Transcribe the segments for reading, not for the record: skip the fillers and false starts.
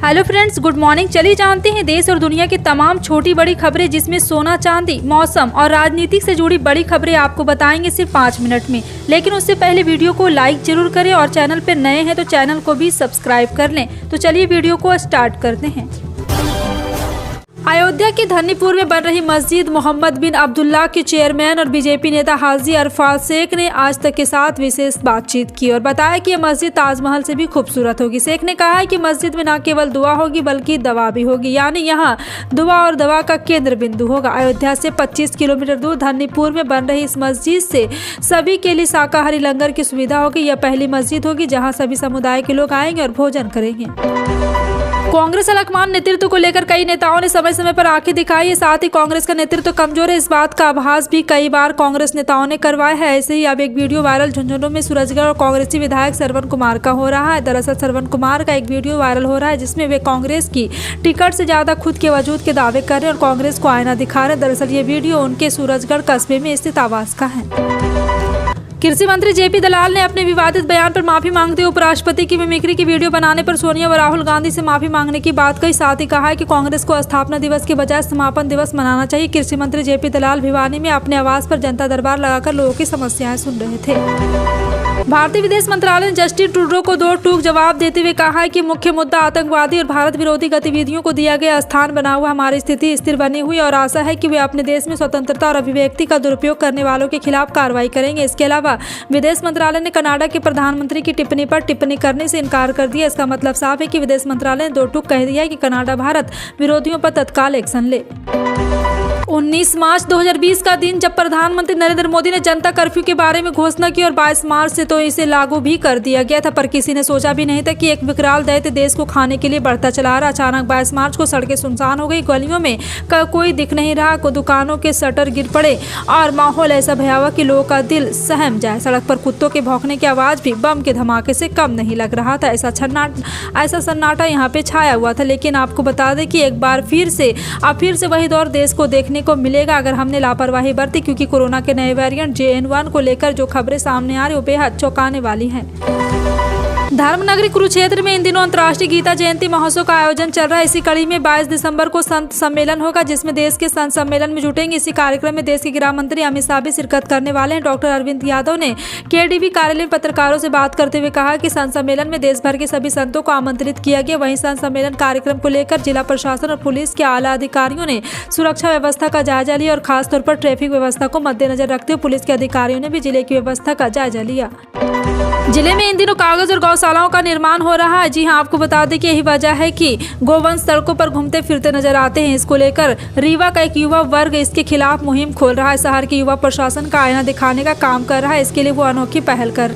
Hello friends, good morning. चलिए जानते हैं देश और दुनिया की तमाम छोटी बड़ी खबरें, जिसमें सोना चांदी, मौसम और राजनीति से जुड़ी बड़ी खबरें आपको बताएंगे सिर्फ 5 मिनट में। लेकिन उससे पहले वीडियो को लाइक जरूर करें और चैनल पर नए हैं तो चैनल को भी सब्सक्राइब कर लें। तो चलिए वीडियो को स्टार्ट करते हैं। अयोध्या के धन्नीपुर में बन रही मस्जिद मोहम्मद बिन अब्दुल्ला के चेयरमैन और बीजेपी नेता हाजी अरफात शेख ने आज तक के साथ विशेष बातचीत की और बताया कि यह मस्जिद ताजमहल से भी खूबसूरत होगी। शेख ने कहा है कि मस्जिद में न केवल दुआ होगी बल्कि दवा भी होगी, यानी यहाँ दुआ और दवा का केंद्र बिंदु होगा। अयोध्या से 25 किलोमीटर दूर धन्नीपुर में बन रही इस मस्जिद से सभी के लिए शाकाहारी लंगर की सुविधा होगी। यह पहली मस्जिद होगी जहाँ सभी समुदाय के लोग आएंगे और भोजन करेंगे। कांग्रेस अलकमान नेतृत्व को लेकर कई नेताओं ने समय समय पर आंखें दिखाई है। साथ ही कांग्रेस का नेतृत्व कमजोर है, इस बात का आभास भी कई बार कांग्रेस नेताओं ने करवाया है। ऐसे ही अब एक वीडियो वायरल झुंझुनू में सूरजगढ़ और कांग्रेसी विधायक श्रवण कुमार का हो रहा है। दरअसल श्रवण कुमार का एक वीडियो वायरल हो रहा है जिसमें वे कांग्रेस की टिकट से ज्यादा खुद के वजूद के दावे कर रहे हैं और कांग्रेस को आईना दिखा रहे हैं। दरअसल ये वीडियो उनके सूरजगढ़ कस्बे में स्थित आवास का है। कृषि मंत्री जेपी दलाल ने अपने विवादित बयान पर माफी मांगते हुए उपराष्ट्रपति की मिमिक्री की वीडियो बनाने पर सोनिया व राहुल गांधी से माफी मांगने की बात कही। साथ ही कहा है कि कांग्रेस को स्थापना दिवस के बजाय समापन दिवस मनाना चाहिए। कृषि मंत्री जेपी दलाल भिवानी में अपने आवास पर जनता दरबार लगाकर लोगों की समस्याएं सुन रहे थे। भारतीय विदेश मंत्रालय ने जस्टिन ट्रूडो को दो टूक जवाब देते हुए कहा है कि मुख्य मुद्दा आतंकवादी और भारत विरोधी गतिविधियों को दिया गया स्थान बना हुआ हमारी स्थिति स्थिर बनी हुई और आशा है कि वे अपने देश में स्वतंत्रता और अभिव्यक्ति का दुरुपयोग करने वालों के खिलाफ कार्रवाई करेंगे। इसके अलावा विदेश मंत्रालय ने कनाडा के प्रधानमंत्री की टिप्पणी पर टिप्पणी करने से इनकार कर दिया। इसका मतलब साफ है कि विदेश मंत्रालय ने दो टूक कह दिया है कि कनाडा भारत विरोधियों पर तत्काल एक्शन ले। 19 मार्च 2020 का दिन जब प्रधानमंत्री नरेंद्र मोदी ने जनता कर्फ्यू के बारे में घोषणा की और 22 मार्च से तो इसे लागू भी कर दिया गया था, पर किसी ने सोचा भी नहीं था कि एक विकराल दैत्य देश को खाने के लिए बढ़ता चला रहा। अचानक 22 मार्च को सड़कें सुनसान हो गई, गलियों में कोई दिख नहीं रहा, दुकानों के शटर गिर पड़े और माहौल ऐसा भयावह कि लोगों का दिल सहम जाए। सड़क पर कुत्तों के भौंकने की आवाज भी बम के धमाके से कम नहीं लग रहा था। ऐसा सन्नाटा यहाँ पे छाया हुआ था। लेकिन आपको बता दें कि एक बार फिर से वही दौर देश को देखने को मिलेगा अगर हमने लापरवाही बरती, क्योंकि कोरोना के नए वेरिएंट JN1 को लेकर जो खबरें सामने आ रही वो बेहद चौंकाने वाली हैं। धर्मनगरी कुरुक्षेत्र में इन दिनों अंतर्राष्ट्रीय गीता जयंती महोत्सव का आयोजन चल रहा है। इसी कड़ी में 22 दिसंबर को संत सम्मेलन होगा जिसमें देश के संत सम्मेलन में जुटेंगे। इसी कार्यक्रम में देश के गृह मंत्री अमित शाह भी शिरकत करने वाले हैं। डॉक्टर अरविंद यादव ने KDB कार्यालय में पत्रकारों से बात करते हुए कहा कि संत सम्मेलन में देश भर के सभी संतों को आमंत्रित किया गया। वहीं संत सम्मेलन कार्यक्रम को लेकर जिला प्रशासन और पुलिस के आला अधिकारियों ने सुरक्षा व्यवस्था का जायजा लिया और खासतौर पर ट्रैफिक व्यवस्था को मद्देनजर रखते हुए पुलिस के अधिकारियों ने भी जिले की व्यवस्था का जायजा लिया। जिले में इन दिनों कागज और गौशालाओं का निर्माण हो रहा है। जी हां, आपको बता दें कि यही वजह है कि गोवंश सड़कों पर घूमते फिरते नजर आते हैं। इसको लेकर रीवा का एक युवा वर्ग इसके खिलाफ मुहिम खोल रहा है। शहर के युवा प्रशासन का आईना दिखाने का काम कर रहा है। इसके लिए वो अनोखी पहल कर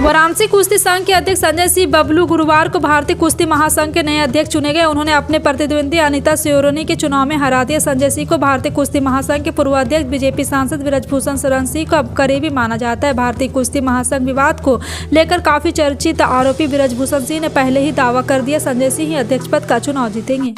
वाराणसी कुश्ती संघ के अध्यक्ष संजय सिंह बबलू गुरुवार को भारतीय कुश्ती महासंघ के नए अध्यक्ष चुने गए। उन्होंने अपने प्रतिद्वंदी अनिता सियोरोनी के चुनाव में हरा दिया। संजय सिंह को भारतीय कुश्ती महासंघ के पूर्व अध्यक्ष बीजेपी सांसद ब्रजभूषण शरण सिंह को अब करीबी माना जाता है। भारतीय कुश्ती महासंघ विवाद को लेकर काफी चर्चित आरोपी ब्रजभूषण सिंह ने पहले ही दावा कर दिया संजय सिंह ही अध्यक्ष पद का चुनाव जीतेंगे।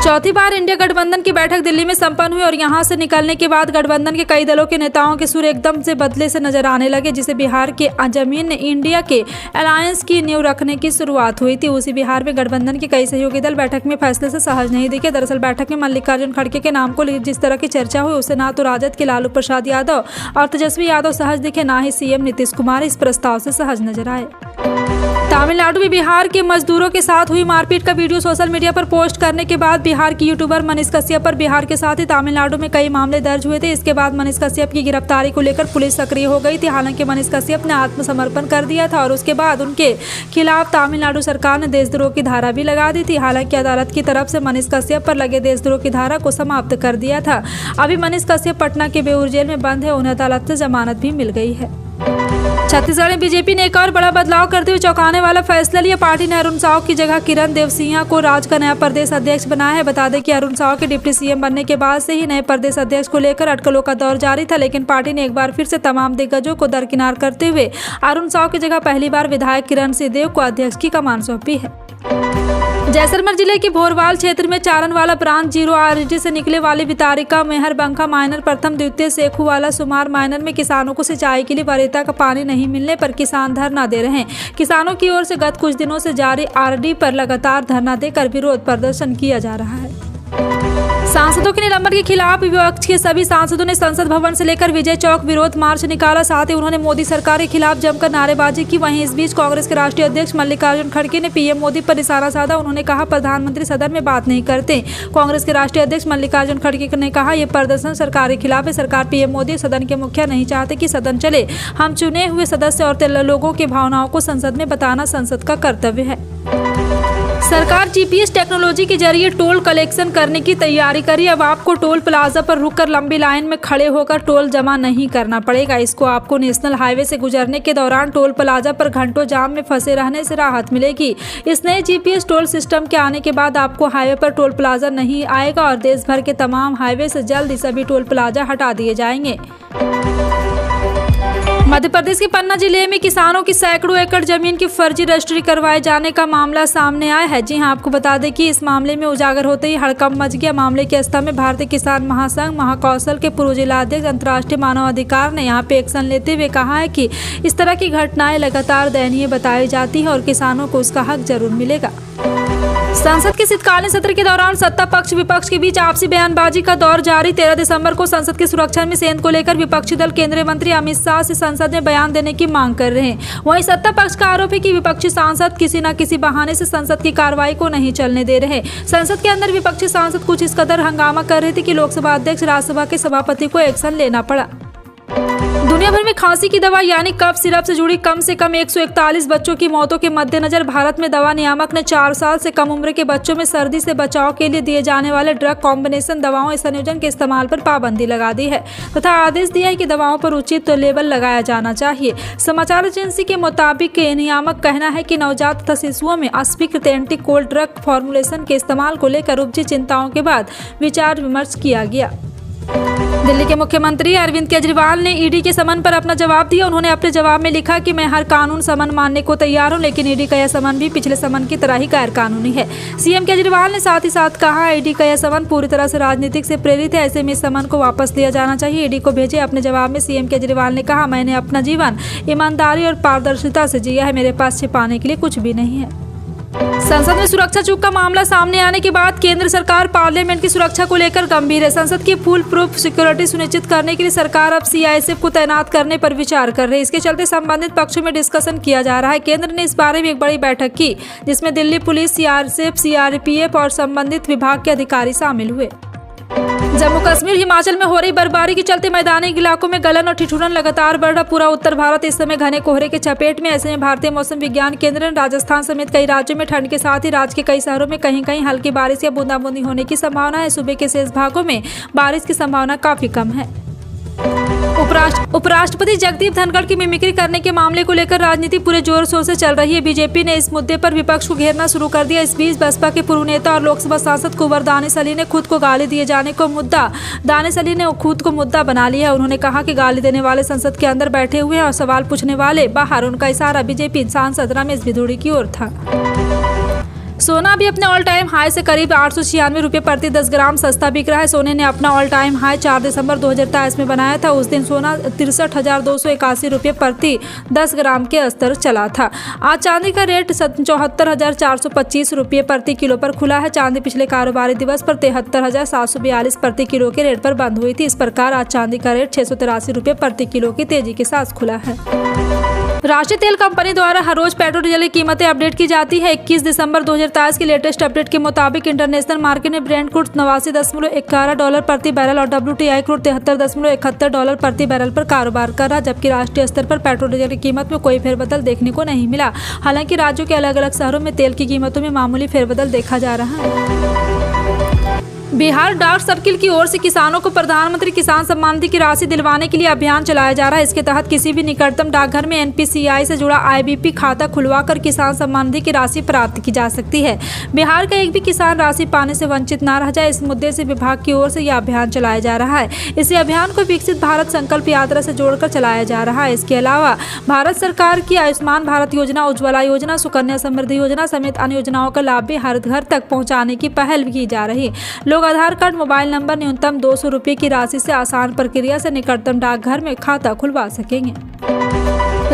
चौथी बार इंडिया गठबंधन की बैठक दिल्ली में संपन्न हुई और यहां से निकलने के बाद गठबंधन के कई दलों के नेताओं के सुर एकदम से बदले से नजर आने लगे। जिसे बिहार के जमीन ने इंडिया के अलायंस की नींव रखने की शुरुआत हुई थी, उसी बिहार में गठबंधन के कई सहयोगी दल बैठक में फैसले से सहज नहीं दिखे। दरअसल बैठक में मल्लिकार्जुन खड़गे के नाम को जिस तरह की चर्चा हुई उससे ना तो राजद के लालू प्रसाद यादव और तेजस्वी यादव सहज दिखे, ना ही CM नीतीश कुमार इस प्रस्ताव से सहज नजर आए। तमिलनाडु में बिहार के मजदूरों के साथ हुई मारपीट का वीडियो सोशल मीडिया पर पोस्ट करने के बाद बिहार की यूट्यूबर मनीष कश्यप पर बिहार के साथ ही तमिलनाडु में कई मामले दर्ज हुए थे। इसके बाद मनीष कश्यप की गिरफ्तारी को लेकर पुलिस सक्रिय हो गई थी। हालांकि मनीष कश्यप ने आत्मसमर्पण कर दिया था और उसके बाद उनके खिलाफ तमिलनाडु सरकार ने देशद्रोह की धारा भी लगा दी थी। हालांकि अदालत की तरफ से मनीष कश्यप पर लगे देशद्रोह की धारा को समाप्त कर दिया था। अभी मनीष कश्यप पटना के बेऊर जेल में बंद है। उन्हें अदालत से जमानत भी मिल गई है। छत्तीसगढ़ में बीजेपी ने एक और बड़ा बदलाव करते हुए चौंकाने वाला फैसला लिया। पार्टी ने अरुण साव की जगह किरण देवसिंह को राज्य का नया प्रदेश अध्यक्ष बनाया है। बता दें कि अरुण साव के डिप्टी CM बनने के बाद से ही नए प्रदेश अध्यक्ष को लेकर अटकलों का दौर जारी था, लेकिन पार्टी ने एक बार फिर से तमाम दिग्गजों को दरकिनार करते हुए अरुण साव की जगह पहली बार विधायक किरण सिंहदेव को अध्यक्ष की कमान सौंपी है। जैसलमेर जिले के भोरवाल क्षेत्र में चारणवाला ब्रांच 0 RSD से निकले वाली वितारिका मेहरबंका माइनर प्रथम द्वितीय सेखुवाला सुमार माइनर में किसानों को सिंचाई के लिए वरीयता का पानी नहीं मिलने पर किसान धरना दे रहे हैं। किसानों की ओर से गत कुछ दिनों से जारी RD पर लगातार धरना देकर विरोध प्रदर्शन किया जा रहा है। सांसदों के निलंबन के खिलाफ विपक्ष के सभी सांसदों ने संसद भवन से लेकर विजय चौक विरोध मार्च निकाला। साथ ही उन्होंने मोदी सरकार के खिलाफ जमकर नारेबाजी की। वहीं इस बीच कांग्रेस के राष्ट्रीय अध्यक्ष मल्लिकार्जुन खड़गे ने पीएम मोदी पर निशाना साधा। उन्होंने कहा प्रधानमंत्री सदन में बात नहीं करते। कांग्रेस के राष्ट्रीय अध्यक्ष मल्लिकार्जुन खड़गे ने कहा यह प्रदर्शन सरकार के खिलाफ है। सरकार पीएम मोदी सदन के मुखिया नहीं चाहते कि सदन चले। हम चुने हुए सदस्य और लोगों की भावनाओं को संसद में बताना संसद का कर्तव्य है। सरकार GPS टेक्नोलॉजी के जरिए टोल कलेक्शन करने की तैयारी करी। अब आपको टोल प्लाजा पर रुककर लंबी लाइन में खड़े होकर टोल जमा नहीं करना पड़ेगा। इसको आपको नेशनल हाईवे से गुजरने के दौरान टोल प्लाजा पर घंटों जाम में फंसे रहने से राहत मिलेगी। इस नए GPS टोल सिस्टम के आने के बाद आपको हाईवे पर टोल प्लाजा नहीं आएगा और देश भर के तमाम हाईवे से जल्द ही सभी टोल प्लाजा हटा दिए जाएंगे। मध्य प्रदेश के पन्ना जिले में किसानों की सैकड़ों एकड़ जमीन की फर्जी रजिस्ट्री करवाए जाने का मामला सामने आया है। जी हां, आपको बता दें कि इस मामले में उजागर होते ही हड़कंप मच गया। मामले के स्तंभ में भारतीय किसान महासंघ महाकौशल के पूर्व जिलाध्यक्ष अंतर्राष्ट्रीय मानव अधिकार ने यहां पे एक्शन लेते हुए कहा है कि इस तरह की घटनाएं लगातार दयनीय बताई जाती है और किसानों को उसका हक जरूर मिलेगा। संसद के शीतकालीन सत्र के दौरान सत्ता पक्ष विपक्ष के बीच आपसी बयानबाजी का दौर जारी। 13 दिसंबर को संसद की सुरक्षा में सेंध को लेकर विपक्षी दल केंद्रीय मंत्री अमित शाह से संसद में बयान देने की मांग कर रहे हैं। वहीं सत्ता पक्ष का आरोप है कि विपक्षी सांसद किसी न किसी बहाने से संसद की कार्रवाई को नहीं चलने दे रहे। संसद के अंदर विपक्षी सांसद कुछ इस कदर हंगामा कर रहे थे कि लोकसभा अध्यक्ष राज्यसभा के सभापति को एक्शन लेना पड़ा। दुनिया भर में खांसी की दवा यानी कफ सिरप से जुड़ी कम से कम 141 बच्चों की मौतों के मद्देनजर भारत में दवा नियामक ने 4 साल से कम उम्र के बच्चों में सर्दी से बचाव के लिए दिए जाने वाले ड्रग कॉम्बिनेशन दवाओं संयोजन के इस्तेमाल पर पाबंदी लगा दी है तथा आदेश दिया है कि दवाओं पर उचित लेबल लगाया जाना चाहिए। समाचार एजेंसी के मुताबिक नियामक कहना है कि नवजात तथा शिशुओं में अस्वीकृत एंटी कोल्ड ड्रग फॉर्मुलेशन के इस्तेमाल को लेकर उपजी चिंताओं के बाद विचार विमर्श किया गया। दिल्ली के मुख्यमंत्री अरविंद केजरीवाल ने ईडी के समन पर अपना जवाब दिया। उन्होंने अपने जवाब में लिखा कि मैं हर कानून समन मानने को तैयार हूं, लेकिन ईडी का यह समन भी पिछले समन की तरह ही गैर कानूनी है। सीएम केजरीवाल ने साथ ही साथ कहा ईडी का यह समन पूरी तरह से राजनीतिक से प्रेरित है। ऐसे में इस समन को वापस लिया जाना चाहिए। ईडी को भेजे। अपने जवाब में सीएम केजरीवाल ने कहा मैंने अपना जीवन ईमानदारी और पारदर्शिता से जिया है। मेरे पास छिपाने के लिए कुछ भी नहीं है। संसद में सुरक्षा चूक का मामला सामने आने के बाद केंद्र सरकार पार्लियामेंट की सुरक्षा को लेकर गंभीर है। संसद की फुल प्रूफ सिक्योरिटी सुनिश्चित करने के लिए सरकार अब CISF को तैनात करने पर विचार कर रही है। इसके चलते संबंधित पक्षों में डिस्कशन किया जा रहा है। केंद्र ने इस बारे में एक बड़ी बैठक की जिसमें दिल्ली पुलिस, CRSF, CRPF और संबंधित विभाग के अधिकारी शामिल हुए। जम्मू कश्मीर हिमाचल में हो रही बर्फबारी के चलते मैदानी इलाकों में गलन और ठिठुरन लगातार बढ़ रहा। पूरा उत्तर भारत इस समय घने कोहरे के चपेट में। ऐसे में भारतीय मौसम विज्ञान केंद्र ने राजस्थान समेत कई राज्यों में ठंड के साथ ही राज्य के कई शहरों में कहीं कहीं हल्की बारिश या बूंदाबांदी होने की संभावना है। सूबे के शेष भागों में बारिश की संभावना काफी कम है। उपराष्ट्रपति जगदीप धनखड़ की मिमिक्री करने के मामले को लेकर राजनीति पूरे जोर शोर से चल रही है। बीजेपी ने इस मुद्दे पर विपक्ष को घेरना शुरू कर दिया। इस बीच बसपा के पूर्व नेता और लोकसभा सांसद कुंवर दानिश अली ने खुद को गाली दिए जाने को मुद्दा बना लिया है। उन्होंने कहा कि गाली देने वाले संसद के अंदर बैठे हुए हैं और सवाल पूछने वाले बाहर। उनका इशारा बीजेपी सांसद रमेश भिदुड़ी की ओर था। सोना भी अपने ऑल टाइम हाई से करीब 896 रुपये प्रति 10 ग्राम सस्ता बिक रहा है। सोने ने अपना ऑल टाइम हाई 4 दिसंबर 2023 में बनाया था। उस दिन सोना 63,281 रुपये प्रति 10 ग्राम के स्तर चला था। आज चांदी का रेट 74,425 रुपये प्रति किलो पर खुला है। चांदी पिछले कारोबारी दिवस पर 73,742 प्रति किलो के रेट पर बंद हुई थी। इस प्रकार आज चांदी का रेट 683 रुपये प्रति किलो की तेजी के साथ खुला है। राष्ट्रीय तेल कंपनी द्वारा हर रोज पेट्रोल डीजल की कीमतें अपडेट की जाती है। 21 दिसंबर 2023 की लेटेस्ट अपडेट के मुताबिक इंटरनेशनल मार्केट में ब्रेंट क्रूड $89.11 प्रति बैरल और WTI क्रूड $73.71 प्रति बैरल पर कारोबार कर रहा, जबकि राष्ट्रीय स्तर पर पेट्रोल डीजल की कीमत में कोई फेरबदल देखने को नहीं मिला। हालांकि राज्यों के अलग अलग शहरों में तेल की कीमतों में मामूली फेरबदल देखा जा रहा है। बिहार डाक सर्किल की ओर से किसानों को प्रधानमंत्री किसान सम्मान निधि की राशि दिलवाने के लिए अभियान चलाया जा रहा है। इसके तहत किसी भी निकटतम डाकघर में एनपीसीआई से जुड़ा आईबीपी खाता खुलवाकर किसान सम्मान निधि की राशि प्राप्त की जा सकती है। बिहार का एक भी किसान राशि पाने से वंचित न रह जाए, इस मुद्दे से विभाग की ओर से यह अभियान चलाया जा रहा है। इसी अभियान को विकसित भारत संकल्प यात्रा से जोड़कर चलाया जा रहा है। इसके अलावा भारत सरकार की आयुष्मान भारत योजना, उज्ज्वला योजना, सुकन्या समृद्धि योजना समेत अन्य योजनाओं का लाभ भी हर घर तक पहुँचाने की पहल की जा रही है। लोग आधार कार्ड, मोबाइल नंबर, न्यूनतम 200 रुपये की राशि से आसान प्रक्रिया से निकटतम डाकघर में खाता खुलवा सकेंगे।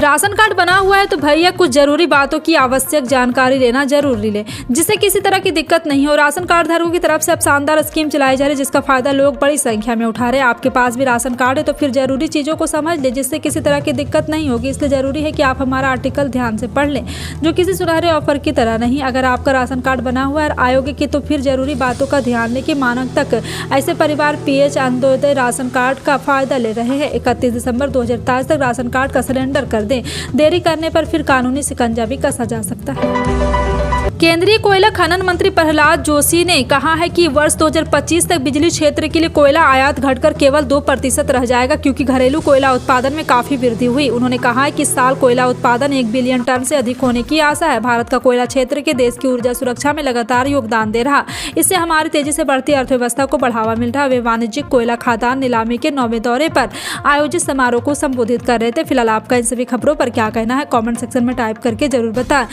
राशन कार्ड बना हुआ है तो भैया कुछ जरूरी बातों की आवश्यक जानकारी लेना जरूरी ले, जिससे किसी तरह की दिक्कत नहीं हो। राशन कार्ड धारकों की तरफ से अब शानदार स्कीम चलाई जा रही है, जिसका फायदा लोग बड़ी संख्या में उठा रहे हैं। आपके पास भी राशन कार्ड है तो फिर जरूरी चीजों को समझ ले, जिससे किसी तरह की दिक्कत नहीं होगी। इसलिए जरूरी है कि आप हमारा आर्टिकल ध्यान से पढ़ लें, जो किसी सुनहरे ऑफर की तरह नहीं। अगर आपका राशन कार्ड बना हुआ है और आयोगे की तो फिर जरूरी बातों का ध्यान लें कि मानक तक ऐसे परिवार पीएच अंत्योदय राशन कार्ड का फायदा ले रहे हैं। 31 दिसंबर 2023 तक राशन कार्ड का सिलेंडर कर दें। देरी करने पर फिर कानूनी शिकंजा भी कसा जा सकता है। केंद्रीय कोयला खनन मंत्री प्रहलाद जोशी ने कहा है कि वर्ष 2025 तक बिजली क्षेत्र के लिए कोयला आयात घटकर केवल 2% रह जाएगा, क्योंकि घरेलू कोयला उत्पादन में काफी वृद्धि हुई। उन्होंने कहा है कि इस साल कोयला उत्पादन 1 बिलियन टन से अधिक होने की आशा है। भारत का कोयला क्षेत्र के देश की ऊर्जा सुरक्षा में लगातार योगदान दे रहा, इससे हमारी तेजी से बढ़ती अर्थव्यवस्था को बढ़ावा मिल रहा। वे वाणिज्यिक कोयला खदान नीलामी के 9वें दौरे पर आयोजित समारोह को संबोधित कर रहे थे। फिलहाल आपका इन सभी खबरों पर क्या कहना है, कमेंट सेक्शन में टाइप करके जरूर बताएं।